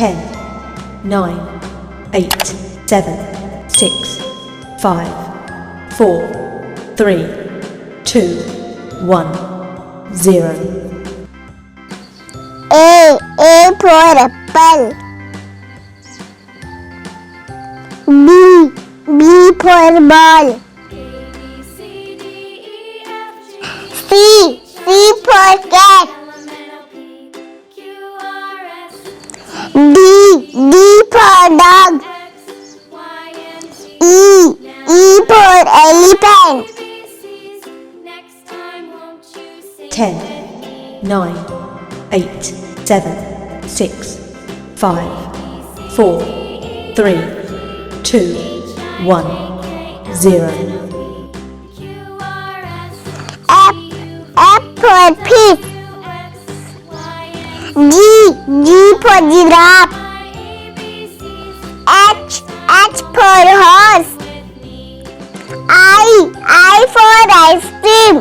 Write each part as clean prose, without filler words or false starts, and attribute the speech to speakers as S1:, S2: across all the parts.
S1: 10, 9, 8, 7, 6, 5, 4, 3, 2, 1, 0.
S2: A for apple. B for ball. C for cat. D for dog. E for elephant.
S1: 10, 9, 8, 7, 6, 5, 4, 3, 2, 1, 0.
S2: F for pig. G for giraffe. H for horse. I for ice cream.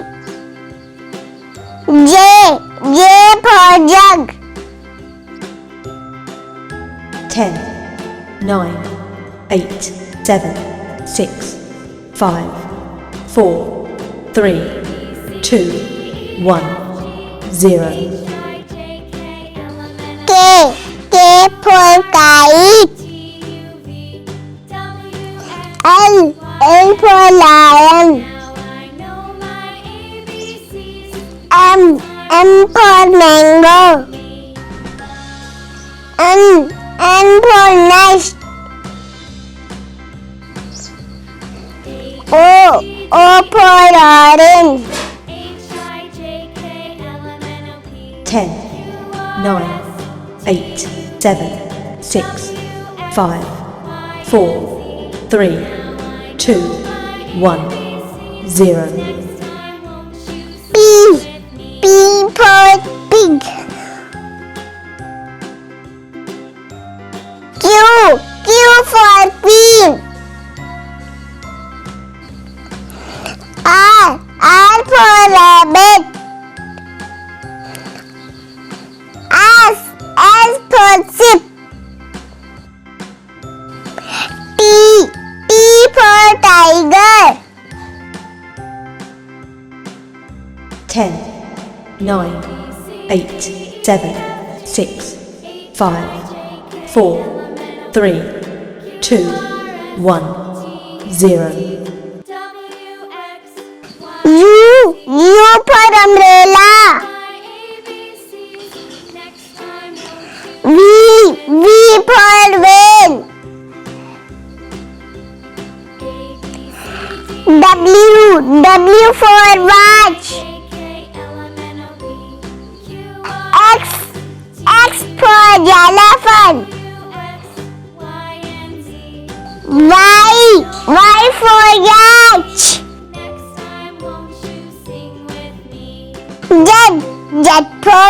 S2: J for jug.
S1: 10, 9, 8, 7, 6, 5, 4, 3, 2, 1, 0.
S2: K for kite. L for lion. M for mango. N for nest. O for orange.
S1: 10, 9, 8, 7, 6, 5, 4, 3, 2, 1, 0.
S2: P for pig. Q for queen. R for rabbit. S for sheep. T for tiger.
S1: 10, 9, 8, 7, 6, 5, 4, 3, 2, 1, 0. U
S2: for umbrella. V for van. W for watch. X for elephant. Y for yacht. Z for